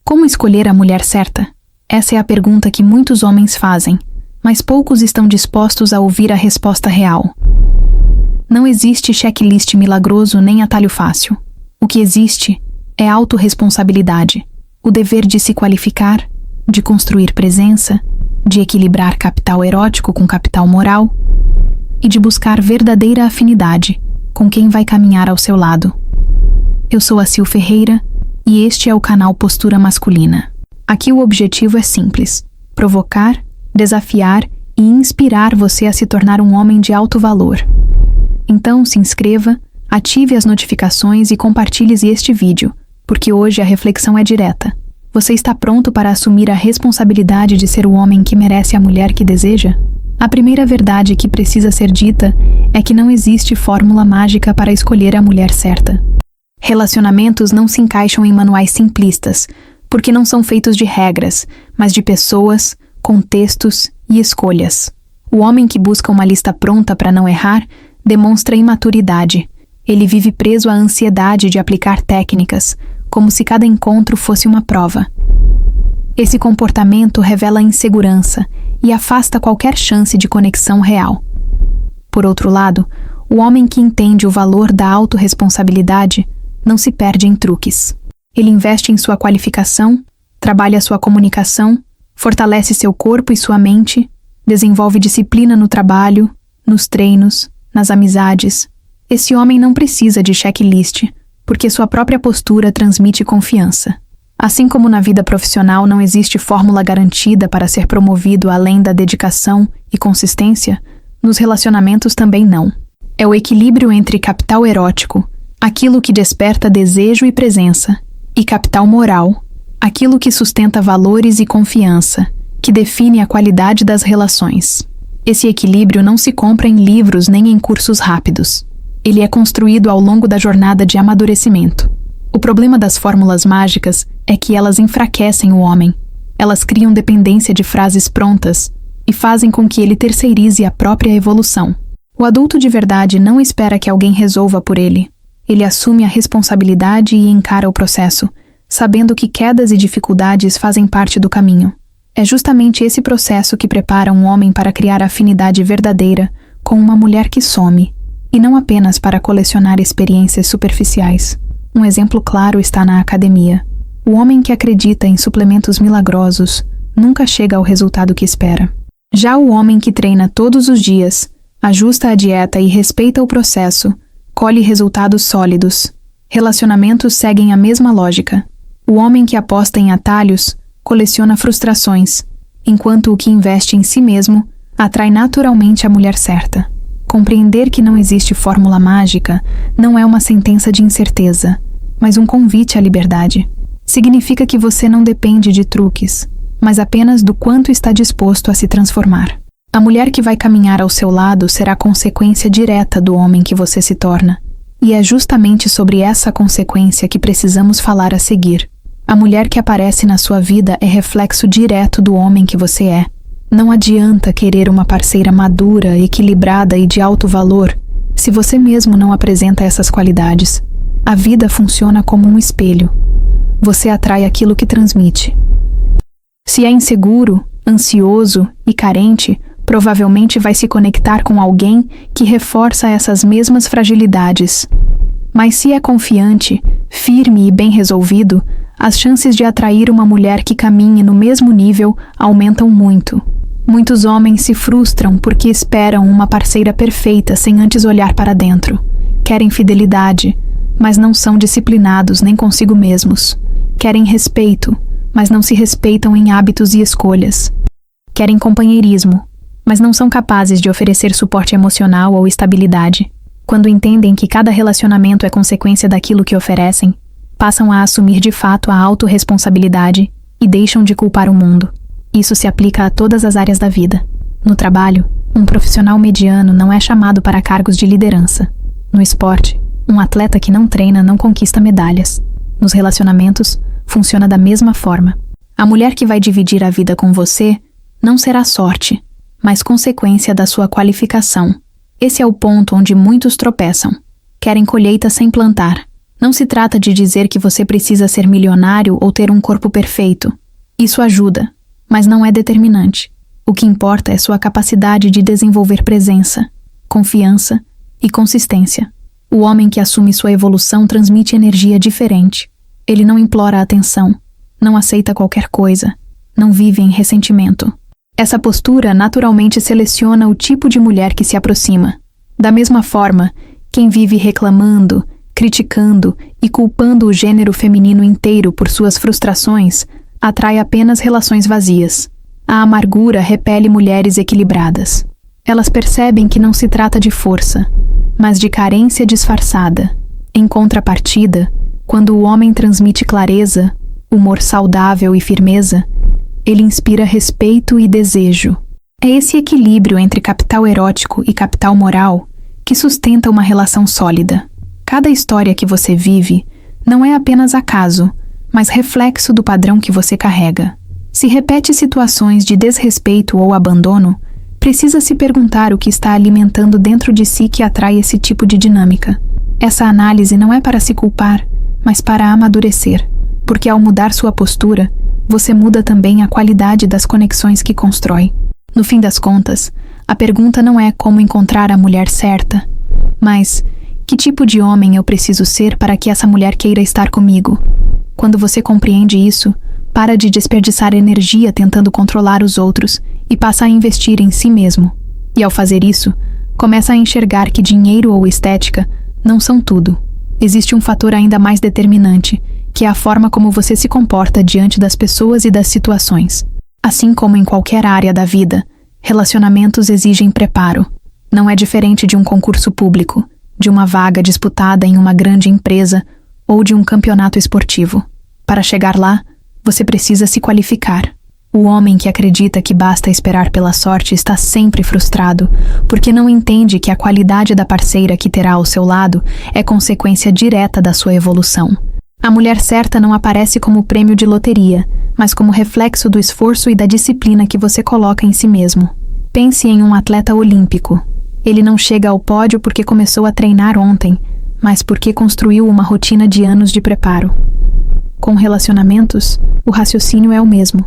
Como escolher a mulher certa? Essa é a pergunta que muitos homens fazem, mas poucos estão dispostos a ouvir a resposta real. Não existe checklist milagroso nem atalho fácil. O que existe é autorresponsabilidade, o dever de se qualificar, de construir presença, de equilibrar capital erótico com capital moral e de buscar verdadeira afinidade com quem vai caminhar ao seu lado. Eu sou a Sil Ferreira e este é o canal Postura Masculina. Aqui o objetivo é simples: provocar, desafiar e inspirar você a se tornar um homem de alto valor. Então se inscreva, ative as notificações e compartilhe este vídeo, porque hoje a reflexão é direta. Você está pronto para assumir a responsabilidade de ser o homem que merece a mulher que deseja? A primeira verdade que precisa ser dita é que não existe fórmula mágica para escolher a mulher certa. Relacionamentos não se encaixam em manuais simplistas, porque não são feitos de regras, mas de pessoas, contextos e escolhas. O homem que busca uma lista pronta para não errar demonstra imaturidade. Ele vive preso à ansiedade de aplicar técnicas, como se cada encontro fosse uma prova. Esse comportamento revela insegurança e afasta qualquer chance de conexão real. Por outro lado, o homem que entende o valor da autorresponsabilidade não se perde em truques. Ele investe em sua qualificação, trabalha sua comunicação, fortalece seu corpo e sua mente, desenvolve disciplina no trabalho, nos treinos, nas amizades. Esse homem não precisa de checklist, porque sua própria postura transmite confiança. Assim como na vida profissional não existe fórmula garantida para ser promovido além da dedicação e consistência, nos relacionamentos também não. É o equilíbrio entre capital erótico, aquilo que desperta desejo e presença, e capital moral, aquilo que sustenta valores e confiança, que define a qualidade das relações. Esse equilíbrio não se compra em livros nem em cursos rápidos. Ele é construído ao longo da jornada de amadurecimento. O problema das fórmulas mágicas é que elas enfraquecem o homem. Elas criam dependência de frases prontas e fazem com que ele terceirize a própria evolução. O adulto de verdade não espera que alguém resolva por ele. Ele assume a responsabilidade e encara o processo, sabendo que quedas e dificuldades fazem parte do caminho. É justamente esse processo que prepara um homem para criar afinidade verdadeira com uma mulher que some, e não apenas para colecionar experiências superficiais. Um exemplo claro está na academia. O homem que acredita em suplementos milagrosos nunca chega ao resultado que espera. Já o homem que treina todos os dias, ajusta a dieta e respeita o processo, colhe resultados sólidos. Relacionamentos seguem a mesma lógica. O homem que aposta em atalhos coleciona frustrações, enquanto o que investe em si mesmo atrai naturalmente a mulher certa. Compreender que não existe fórmula mágica não é uma sentença de incerteza, mas um convite à liberdade. Significa que você não depende de truques, mas apenas do quanto está disposto a se transformar. A mulher que vai caminhar ao seu lado será consequência direta do homem que você se torna. E é justamente sobre essa consequência que precisamos falar a seguir. A mulher que aparece na sua vida é reflexo direto do homem que você é. Não adianta querer uma parceira madura, equilibrada e de alto valor se você mesmo não apresenta essas qualidades. A vida funciona como um espelho. Você atrai aquilo que transmite. Se é inseguro, ansioso e carente, provavelmente vai se conectar com alguém que reforça essas mesmas fragilidades. Mas se é confiante, firme e bem resolvido, as chances de atrair uma mulher que caminhe no mesmo nível aumentam muito. Muitos homens se frustram porque esperam uma parceira perfeita sem antes olhar para dentro. Querem fidelidade, mas não são disciplinados nem consigo mesmos. Querem respeito, mas não se respeitam em hábitos e escolhas. Querem companheirismo, mas não são capazes de oferecer suporte emocional ou estabilidade. Quando entendem que cada relacionamento é consequência daquilo que oferecem, passam a assumir de fato a autorresponsabilidade e deixam de culpar o mundo. Isso se aplica a todas as áreas da vida. No trabalho, um profissional mediano não é chamado para cargos de liderança. No esporte, um atleta que não treina não conquista medalhas. Nos relacionamentos, funciona da mesma forma. A mulher que vai dividir a vida com você não será sorte, mas consequência da sua qualificação. Esse é o ponto onde muitos tropeçam. Querem colheita sem plantar. Não se trata de dizer que você precisa ser milionário ou ter um corpo perfeito. Isso ajuda, mas não é determinante. O que importa é sua capacidade de desenvolver presença, confiança e consistência. O homem que assume sua evolução transmite energia diferente. Ele não implora atenção, não aceita qualquer coisa, não vive em ressentimento. Essa postura naturalmente seleciona o tipo de mulher que se aproxima. Da mesma forma, quem vive reclamando, criticando e culpando o gênero feminino inteiro por suas frustrações atrai apenas relações vazias. A amargura repele mulheres equilibradas. Elas percebem que não se trata de força, mas de carência disfarçada. Em contrapartida, quando o homem transmite clareza, humor saudável e firmeza, ele inspira respeito e desejo. É esse equilíbrio entre capital erótico e capital moral que sustenta uma relação sólida. Cada história que você vive não é apenas acaso, mas reflexo do padrão que você carrega. Se repete situações de desrespeito ou abandono, precisa se perguntar o que está alimentando dentro de si que atrai esse tipo de dinâmica. Essa análise não é para se culpar, mas para amadurecer, porque ao mudar sua postura, você muda também a qualidade das conexões que constrói. No fim das contas, a pergunta não é como encontrar a mulher certa, mas que tipo de homem eu preciso ser para que essa mulher queira estar comigo? Quando você compreende isso, para de desperdiçar energia tentando controlar os outros e passa a investir em si mesmo. E ao fazer isso, começa a enxergar que dinheiro ou estética não são tudo. Existe um fator ainda mais determinante, que é a forma como você se comporta diante das pessoas e das situações. Assim como em qualquer área da vida, relacionamentos exigem preparo. Não é diferente de um concurso público, de uma vaga disputada em uma grande empresa ou de um campeonato esportivo. Para chegar lá, você precisa se qualificar. O homem que acredita que basta esperar pela sorte está sempre frustrado, porque não entende que a qualidade da parceira que terá ao seu lado é consequência direta da sua evolução. A mulher certa não aparece como prêmio de loteria, mas como reflexo do esforço e da disciplina que você coloca em si mesmo. Pense em um atleta olímpico. Ele não chega ao pódio porque começou a treinar ontem, mas porque construiu uma rotina de anos de preparo. Com relacionamentos, o raciocínio é o mesmo.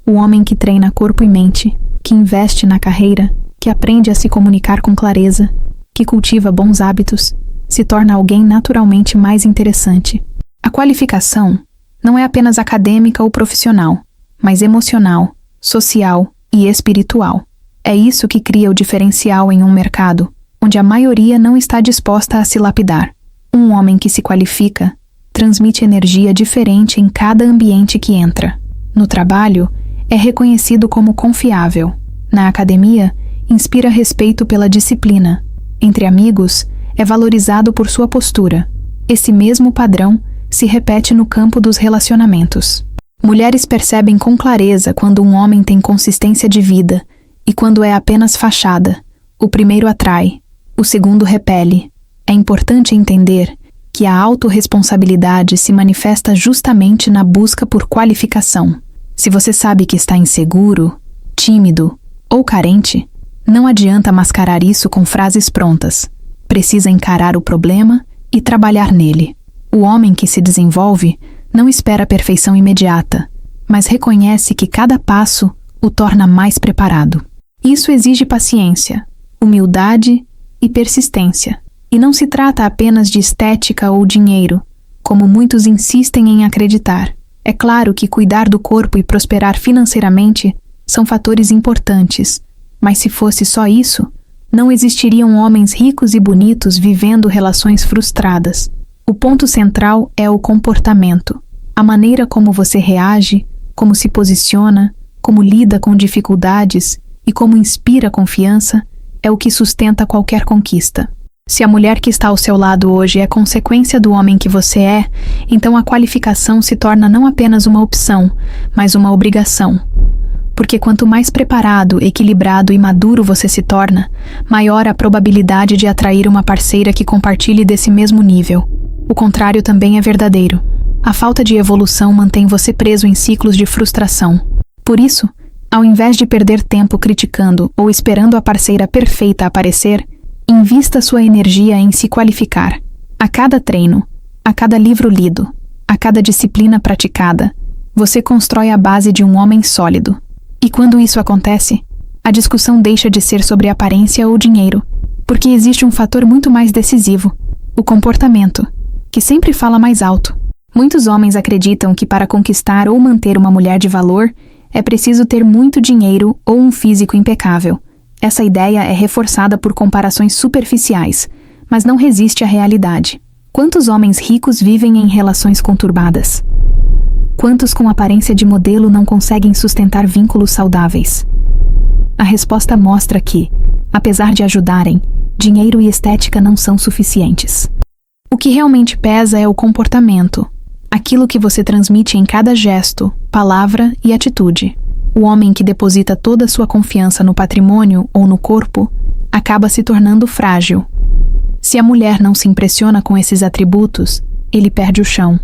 O homem que treina corpo e mente, que investe na carreira, que aprende a se comunicar com clareza, que cultiva bons hábitos, se torna alguém naturalmente mais interessante. A qualificação não é apenas acadêmica ou profissional, mas emocional, social e espiritual. É isso que cria o diferencial em um mercado, onde a maioria não está disposta a se lapidar. Um homem que se qualifica transmite energia diferente em cada ambiente que entra. No trabalho, é reconhecido como confiável. Na academia, inspira respeito pela disciplina. Entre amigos, é valorizado por sua postura. Esse mesmo padrão se repete no campo dos relacionamentos. Mulheres percebem com clareza quando um homem tem consistência de vida e quando é apenas fachada. O primeiro atrai, o segundo repele. É importante entender que a autorresponsabilidade se manifesta justamente na busca por qualificação. Se você sabe que está inseguro, tímido ou carente, não adianta mascarar isso com frases prontas. Precisa encarar o problema e trabalhar nele. O homem que se desenvolve não espera a perfeição imediata, mas reconhece que cada passo o torna mais preparado. Isso exige paciência, humildade e persistência. E não se trata apenas de estética ou dinheiro, como muitos insistem em acreditar. É claro que cuidar do corpo e prosperar financeiramente são fatores importantes, mas se fosse só isso, não existiriam homens ricos e bonitos vivendo relações frustradas. O ponto central é o comportamento, a maneira como você reage, como se posiciona, como lida com dificuldades e como inspira confiança, é o que sustenta qualquer conquista. Se a mulher que está ao seu lado hoje é consequência do homem que você é, então a qualificação se torna não apenas uma opção, mas uma obrigação. Porque quanto mais preparado, equilibrado e maduro você se torna, maior a probabilidade de atrair uma parceira que compartilhe desse mesmo nível. O contrário também é verdadeiro. A falta de evolução mantém você preso em ciclos de frustração. Por isso, ao invés de perder tempo criticando ou esperando a parceira perfeita aparecer, invista sua energia em se qualificar. A cada treino, A cada livro lido, a cada disciplina praticada, você constrói a base de um homem sólido. E quando isso acontece, a discussão deixa de ser sobre aparência ou dinheiro, porque existe um fator muito mais decisivo, o comportamento, que sempre fala mais alto. Muitos homens acreditam que para conquistar ou manter uma mulher de valor, é preciso ter muito dinheiro ou um físico impecável. Essa ideia é reforçada por comparações superficiais, mas não resiste à realidade. Quantos homens ricos vivem em relações conturbadas? Quantos com aparência de modelo não conseguem sustentar vínculos saudáveis? A resposta mostra que, apesar de ajudarem, dinheiro e estética não são suficientes. O que realmente pesa é o comportamento, aquilo que você transmite em cada gesto, palavra e atitude. O homem que deposita toda a sua confiança no patrimônio ou no corpo acaba se tornando frágil. Se a mulher não se impressiona com esses atributos, ele perde o chão.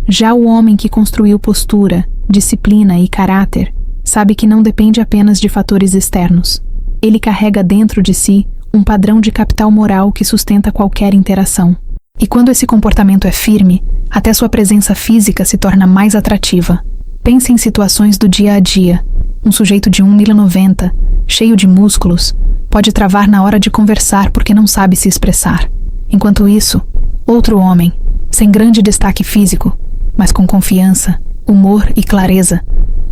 Já o homem que construiu postura, disciplina e caráter sabe que não depende apenas de fatores externos. Ele carrega dentro de si um padrão de capital moral que sustenta qualquer interação. E quando esse comportamento é firme, até sua presença física se torna mais atrativa. Pense em situações do dia a dia. Um sujeito de 1,90 m, cheio de músculos, pode travar na hora de conversar porque não sabe se expressar. Enquanto isso, outro homem, sem grande destaque físico, mas com confiança, humor e clareza,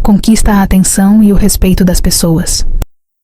conquista a atenção e o respeito das pessoas.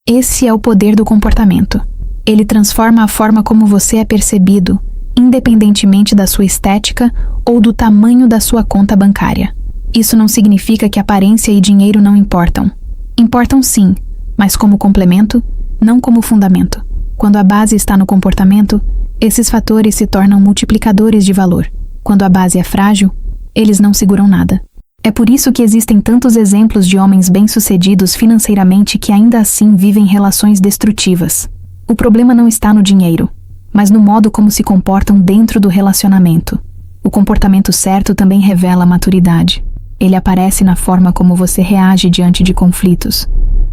Esse é o poder do comportamento. Ele transforma a forma como você é percebido, independentemente da sua estética ou do tamanho da sua conta bancária. Isso não significa que aparência e dinheiro não importam. Importam sim, mas como complemento, não como fundamento. Quando a base está no comportamento, esses fatores se tornam multiplicadores de valor. Quando a base é frágil, eles não seguram nada. É por isso que existem tantos exemplos de homens bem-sucedidos financeiramente que ainda assim vivem relações destrutivas. O problema não está no dinheiro, mas no modo como se comportam dentro do relacionamento. O comportamento certo também revela maturidade. Ele aparece na forma como você reage diante de conflitos,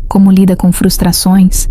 como lida com frustrações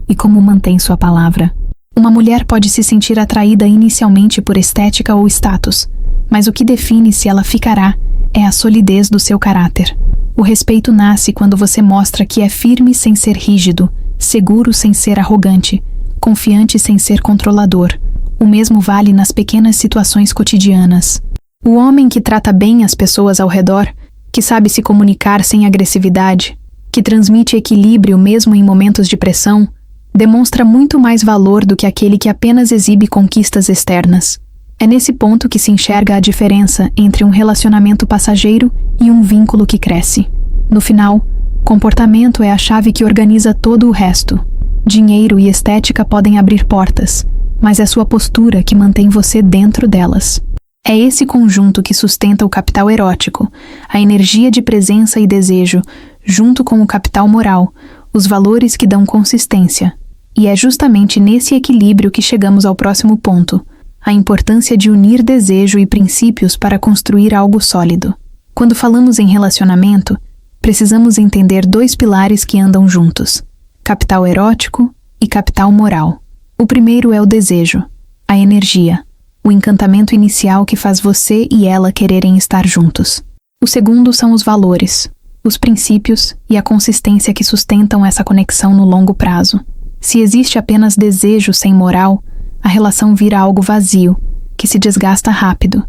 e como mantém sua palavra. Uma mulher pode se sentir atraída inicialmente por estética ou status, mas o que define se ela ficará é a solidez do seu caráter. O respeito nasce quando você mostra que é firme sem ser rígido, seguro sem ser arrogante, confiante sem ser controlador. O mesmo vale nas pequenas situações cotidianas. O homem que trata bem as pessoas ao redor, que sabe se comunicar sem agressividade, que transmite equilíbrio mesmo em momentos de pressão, demonstra muito mais valor do que aquele que apenas exibe conquistas externas. É nesse ponto que se enxerga a diferença entre um relacionamento passageiro e um vínculo que cresce. No final, comportamento é a chave que organiza todo o resto. Dinheiro e estética podem abrir portas, mas é sua postura que mantém você dentro delas. É esse conjunto que sustenta o capital erótico, a energia de presença e desejo, junto com o capital moral, os valores que dão consistência. E é justamente nesse equilíbrio que chegamos ao próximo ponto, a importância de unir desejo e princípios para construir algo sólido. Quando falamos em relacionamento, precisamos entender dois pilares que andam juntos: capital erótico e capital moral. O primeiro é o desejo, a energia, o encantamento inicial que faz você e ela quererem estar juntos. O segundo são os valores, os princípios e a consistência que sustentam essa conexão no longo prazo. Se existe apenas desejo sem moral, a relação vira algo vazio, que se desgasta rápido.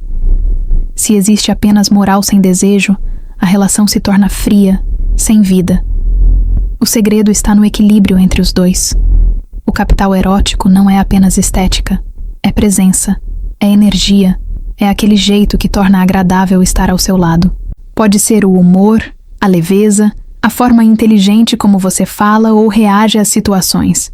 Se existe apenas moral sem desejo, a relação se torna fria, sem vida. O segredo está no equilíbrio entre os dois. O capital erótico não é apenas estética, é presença, é energia, é aquele jeito que torna agradável estar ao seu lado. Pode ser o humor, a leveza, a forma inteligente como você fala ou reage às situações.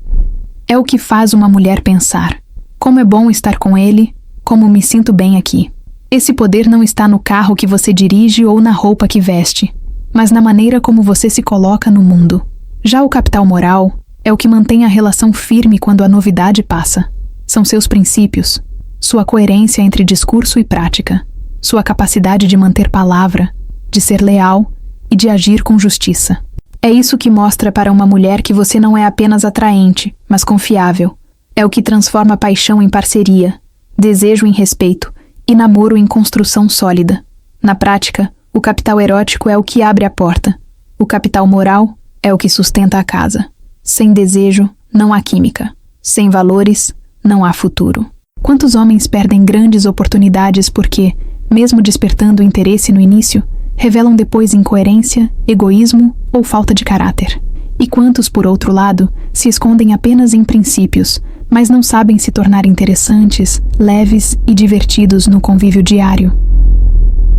É o que faz uma mulher pensar: como é bom estar com ele, como me sinto bem aqui. Esse poder não está no carro que você dirige ou na roupa que veste, mas na maneira como você se coloca no mundo. Já o capital moral é o que mantém a relação firme quando a novidade passa. São seus princípios, sua coerência entre discurso e prática, sua capacidade de manter palavra, de ser leal e de agir com justiça. É isso que mostra para uma mulher que você não é apenas atraente, mas confiável. É o que transforma paixão em parceria, desejo em respeito e namoro em construção sólida. Na prática, o capital erótico é o que abre a porta. O capital moral é o que sustenta a casa. Sem desejo, não há química. Sem valores, não há futuro. Quantos homens perdem grandes oportunidades porque, mesmo despertando interesse no início, revelam depois incoerência, egoísmo ou falta de caráter? E quantos, por outro lado, se escondem apenas em princípios, mas não sabem se tornar interessantes, leves e divertidos no convívio diário?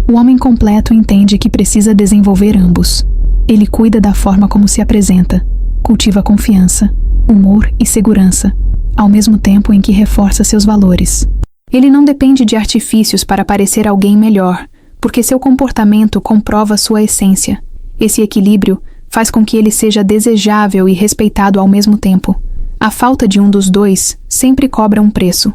O homem completo entende que precisa desenvolver ambos. Ele cuida da forma como se apresenta, cultiva confiança, humor e segurança, ao mesmo tempo em que reforça seus valores. Ele não depende de artifícios para parecer alguém melhor, porque seu comportamento comprova sua essência. Esse equilíbrio faz com que ele seja desejável e respeitado ao mesmo tempo. A falta de um dos dois sempre cobra um preço.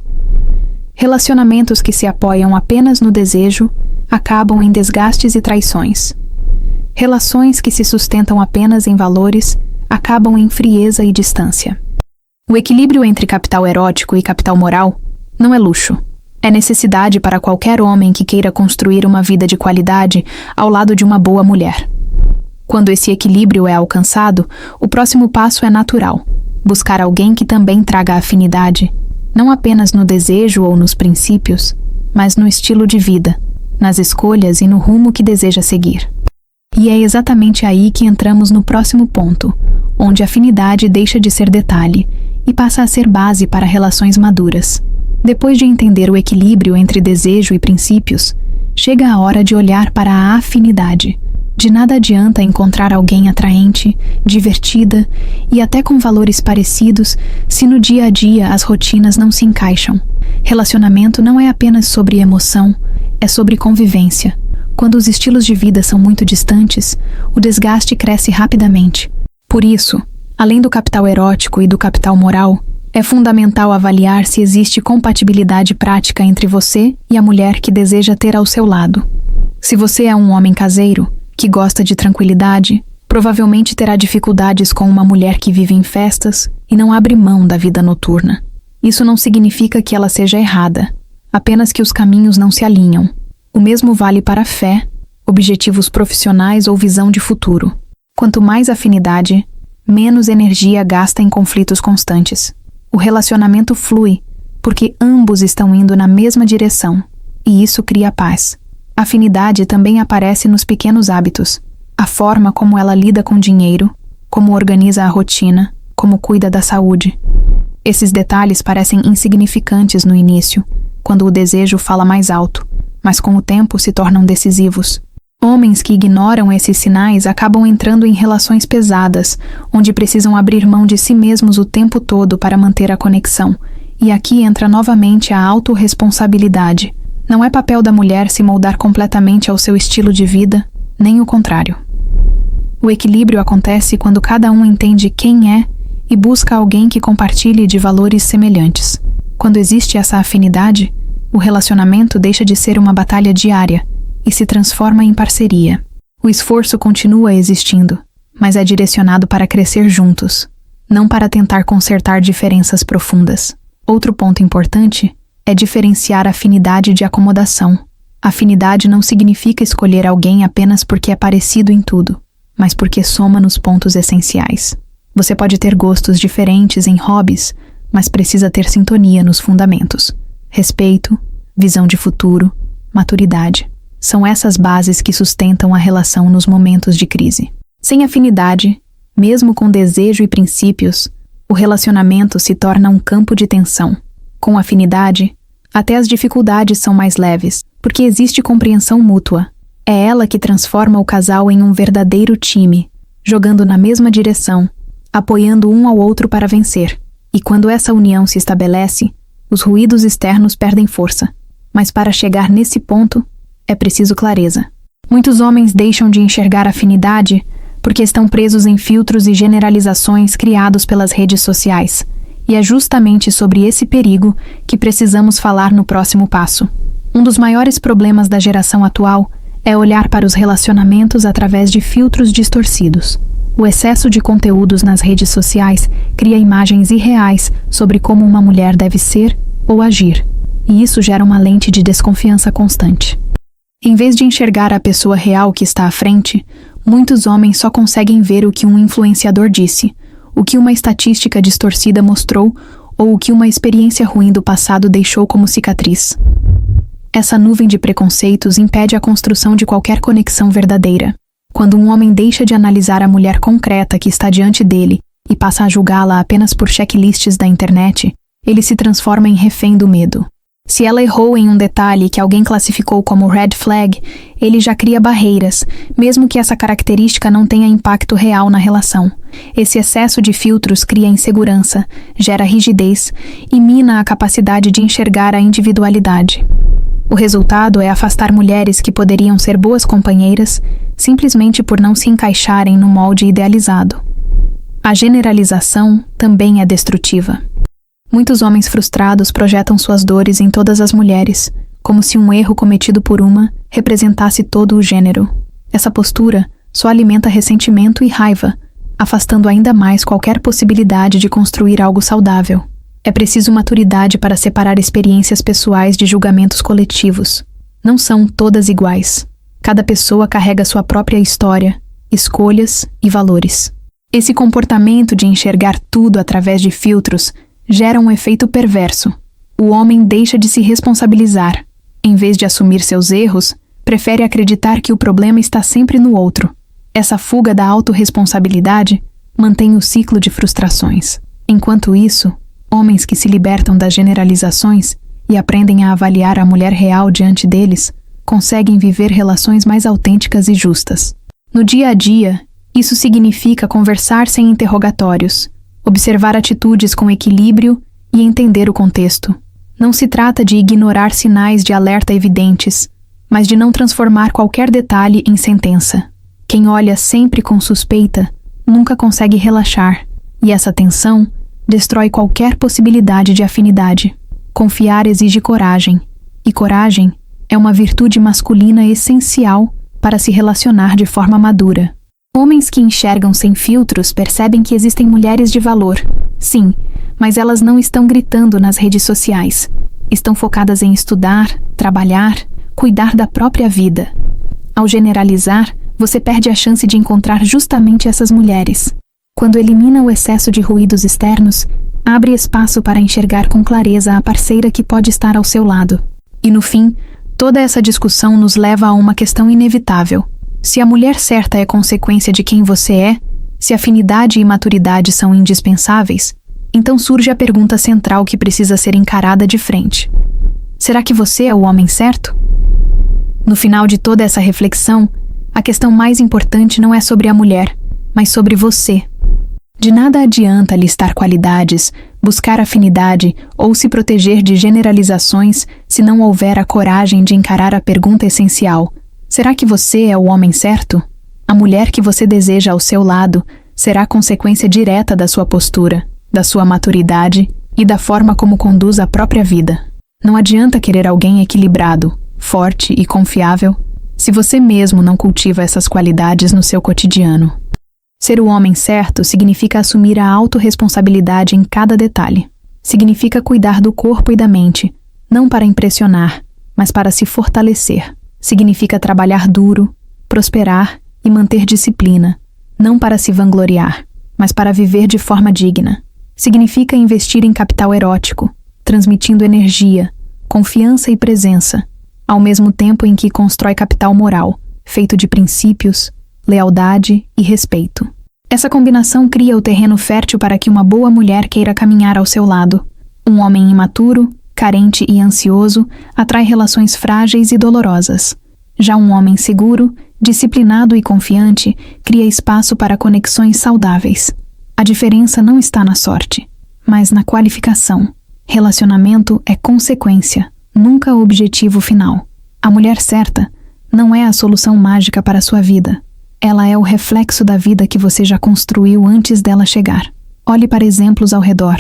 Relacionamentos que se apoiam apenas no desejo acabam em desgastes e traições. Relações que se sustentam apenas em valores acabam em frieza e distância. O equilíbrio entre capital erótico e capital moral não é luxo. É necessidade para qualquer homem que queira construir uma vida de qualidade ao lado de uma boa mulher. Quando esse equilíbrio é alcançado, o próximo passo é natural: buscar alguém que também traga afinidade, não apenas no desejo ou nos princípios, mas no estilo de vida, nas escolhas e no rumo que deseja seguir. E é exatamente aí que entramos no próximo ponto, onde a afinidade deixa de ser detalhe e passa a ser base para relações maduras. Depois de entender o equilíbrio entre desejo e princípios, chega a hora de olhar para a afinidade. De nada adianta encontrar alguém atraente, divertida e até com valores parecidos se no dia a dia as rotinas não se encaixam. Relacionamento não é apenas sobre emoção, é sobre convivência. Quando os estilos de vida são muito distantes, o desgaste cresce rapidamente. Por isso, além do capital erótico e do capital moral, é fundamental avaliar se existe compatibilidade prática entre você e a mulher que deseja ter ao seu lado. Se você é um homem caseiro, que gosta de tranquilidade, provavelmente terá dificuldades com uma mulher que vive em festas e não abre mão da vida noturna. Isso não significa que ela seja errada, apenas que os caminhos não se alinham. O mesmo vale para a fé, objetivos profissionais ou visão de futuro. Quanto mais afinidade, menos energia gasta em conflitos constantes. O relacionamento flui, porque ambos estão indo na mesma direção, e isso cria paz. A afinidade também aparece nos pequenos hábitos, a forma como ela lida com dinheiro, como organiza a rotina, como cuida da saúde. Esses detalhes parecem insignificantes no início, quando o desejo fala mais alto, mas com o tempo se tornam decisivos. Homens que ignoram esses sinais acabam entrando em relações pesadas, onde precisam abrir mão de si mesmos o tempo todo para manter a conexão. E aqui entra novamente a autorresponsabilidade. Não é papel da mulher se moldar completamente ao seu estilo de vida, nem o contrário. O equilíbrio acontece quando cada um entende quem é e busca alguém que compartilhe de valores semelhantes. Quando existe essa afinidade, o relacionamento deixa de ser uma batalha diária e se transforma em parceria. O esforço continua existindo, mas é direcionado para crescer juntos, não para tentar consertar diferenças profundas. Outro ponto importante é diferenciar afinidade de acomodação. Afinidade não significa escolher alguém apenas porque é parecido em tudo, mas porque soma nos pontos essenciais. Você pode ter gostos diferentes em hobbies, mas precisa ter sintonia nos fundamentos. Respeito, visão de futuro, maturidade. São essas bases que sustentam a relação nos momentos de crise. Sem afinidade, mesmo com desejo e princípios, o relacionamento se torna um campo de tensão. Com afinidade, até as dificuldades são mais leves, porque existe compreensão mútua. É ela que transforma o casal em um verdadeiro time, jogando na mesma direção, apoiando um ao outro para vencer. E quando essa união se estabelece, os ruídos externos perdem força. Mas para chegar nesse ponto, é preciso clareza. Muitos homens deixam de enxergar afinidade porque estão presos em filtros e generalizações criados pelas redes sociais. E é justamente sobre esse perigo que precisamos falar no próximo passo. Um dos maiores problemas da geração atual é olhar para os relacionamentos através de filtros distorcidos. O excesso de conteúdos nas redes sociais cria imagens irreais sobre como uma mulher deve ser ou agir. e isso gera uma lente de desconfiança constante. Em vez de enxergar a pessoa real que está à frente, muitos homens só conseguem ver o que um influenciador disse, o que uma estatística distorcida mostrou ou o que uma experiência ruim do passado deixou como cicatriz. Essa nuvem de preconceitos impede a construção de qualquer conexão verdadeira. Quando um homem deixa de analisar a mulher concreta que está diante dele e passa a julgá-la apenas por checklists da internet, ele se transforma em refém do medo. Se ela errou em um detalhe que alguém classificou como red flag, ele já cria barreiras, mesmo que essa característica não tenha impacto real na relação. Esse excesso de filtros cria insegurança, gera rigidez e mina a capacidade de enxergar a individualidade. O resultado é afastar mulheres que poderiam ser boas companheiras simplesmente por não se encaixarem no molde idealizado. A generalização também é destrutiva. Muitos homens frustrados projetam suas dores em todas as mulheres, como se um erro cometido por uma representasse todo o gênero. Essa postura só alimenta ressentimento e raiva, afastando ainda mais qualquer possibilidade de construir algo saudável. É preciso maturidade para separar experiências pessoais de julgamentos coletivos. Não são todas iguais. Cada pessoa carrega sua própria história, escolhas e valores. Esse comportamento de enxergar tudo através de filtros gera um efeito perverso. O homem deixa de se responsabilizar. Em vez de assumir seus erros, prefere acreditar que o problema está sempre no outro. Essa fuga da autorresponsabilidade mantém o ciclo de frustrações. Enquanto isso, homens que se libertam das generalizações e aprendem a avaliar a mulher real diante deles, conseguem viver relações mais autênticas e justas. No dia a dia, isso significa conversar sem interrogatórios, observar atitudes com equilíbrio e entender o contexto. Não se trata de ignorar sinais de alerta evidentes, mas de não transformar qualquer detalhe em sentença. Quem olha sempre com suspeita nunca consegue relaxar, e essa tensão destrói qualquer possibilidade de afinidade. Confiar exige coragem, e coragem é uma virtude masculina essencial para se relacionar de forma madura. Homens que enxergam sem filtros percebem que existem mulheres de valor, sim, mas elas não estão gritando nas redes sociais. Estão focadas em estudar, trabalhar, cuidar da própria vida. Ao generalizar, você perde a chance de encontrar justamente essas mulheres. Quando elimina o excesso de ruídos externos, abre espaço para enxergar com clareza a parceira que pode estar ao seu lado. E no fim, toda essa discussão nos leva a uma questão inevitável. Se a mulher certa é consequência de quem você é, se afinidade e maturidade são indispensáveis, então surge a pergunta central que precisa ser encarada de frente. Será que você é o homem certo? No final de toda essa reflexão, a questão mais importante não é sobre a mulher, mas sobre você. De nada adianta listar qualidades, buscar afinidade ou se proteger de generalizações se não houver a coragem de encarar a pergunta essencial: será que você é o homem certo? A mulher que você deseja ao seu lado será consequência direta da sua postura, da sua maturidade e da forma como conduz a própria vida. Não adianta querer alguém equilibrado, forte e confiável se você mesmo não cultiva essas qualidades no seu cotidiano. Ser o homem certo significa assumir a autorresponsabilidade em cada detalhe. Significa cuidar do corpo e da mente, não para impressionar, mas para se fortalecer. Significa trabalhar duro, prosperar e manter disciplina, não para se vangloriar, mas para viver de forma digna. Significa investir em capital erótico, transmitindo energia, confiança e presença, ao mesmo tempo em que constrói capital moral, feito de princípios, lealdade e respeito. Essa combinação cria o terreno fértil para que uma boa mulher queira caminhar ao seu lado. Um homem imaturo, carente e ansioso atrai relações frágeis e dolorosas. Já um homem seguro, disciplinado e confiante cria espaço para conexões saudáveis. A diferença não está na sorte, mas na qualificação. Relacionamento é consequência, nunca o objetivo final. A mulher certa não é a solução mágica para a sua vida. Ela é o reflexo da vida que você já construiu antes dela chegar. Olhe para exemplos ao redor.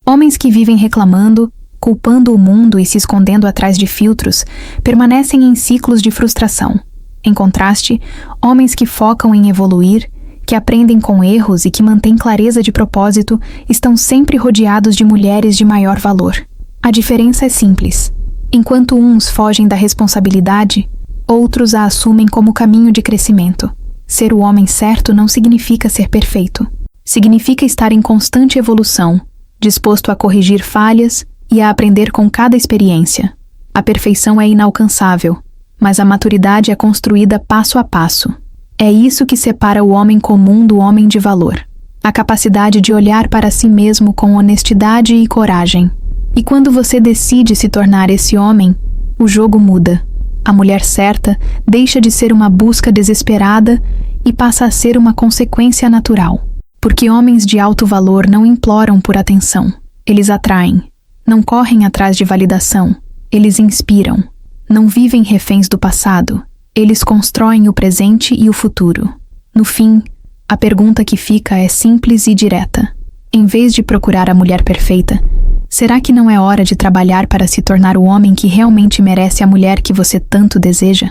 Homens que vivem reclamando, culpando o mundo e se escondendo atrás de filtros, permanecem em ciclos de frustração. Em contraste, homens que focam em evoluir, que aprendem com erros e que mantêm clareza de propósito, estão sempre rodeados de mulheres de maior valor. A diferença é simples. Enquanto uns fogem da responsabilidade, outros a assumem como caminho de crescimento. Ser o homem certo não significa ser perfeito. Significa estar em constante evolução, disposto a corrigir falhas e a aprender com cada experiência. A perfeição é inalcançável, mas a maturidade é construída passo a passo. É isso que separa o homem comum do homem de valor. A capacidade de olhar para si mesmo com honestidade e coragem. E quando você decide se tornar esse homem, o jogo muda. A mulher certa deixa de ser uma busca desesperada e passa a ser uma consequência natural. Porque homens de alto valor não imploram por atenção. Eles atraem. Não correm atrás de validação. Eles inspiram. Não vivem reféns do passado. Eles constroem o presente e o futuro. No fim, a pergunta que fica é simples e direta. Em vez de procurar a mulher perfeita, será que não é hora de trabalhar para se tornar o homem que realmente merece a mulher que você tanto deseja?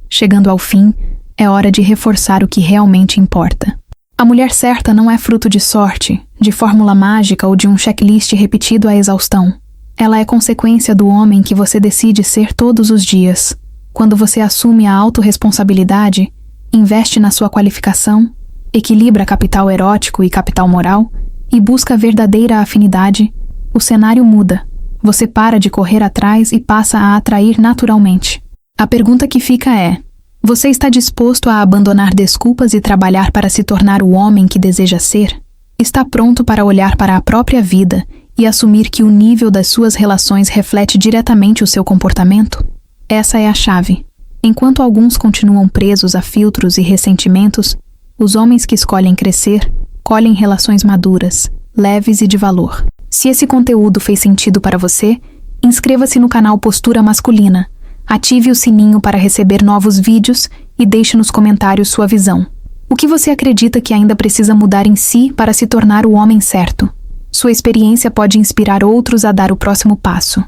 Chegando ao fim, é hora de reforçar o que realmente importa. A mulher certa não é fruto de sorte, de fórmula mágica ou de um checklist repetido à exaustão. Ela é consequência do homem que você decide ser todos os dias. Quando você assume a autorresponsabilidade, investe na sua qualificação, equilibra capital erótico e capital moral e busca verdadeira afinidade, o cenário muda. Você para de correr atrás e passa a atrair naturalmente. A pergunta que fica é: você está disposto a abandonar desculpas e trabalhar para se tornar o homem que deseja ser? Está pronto para olhar para a própria vida e assumir que o nível das suas relações reflete diretamente o seu comportamento? Essa é a chave. Enquanto alguns continuam presos a filtros e ressentimentos, os homens que escolhem crescer, colhem relações maduras, leves e de valor. Se esse conteúdo fez sentido para você, inscreva-se no canal Postura Masculina, ative o sininho para receber novos vídeos e deixe nos comentários sua visão. O que você acredita que ainda precisa mudar em si para se tornar o homem certo? Sua experiência pode inspirar outros a dar o próximo passo.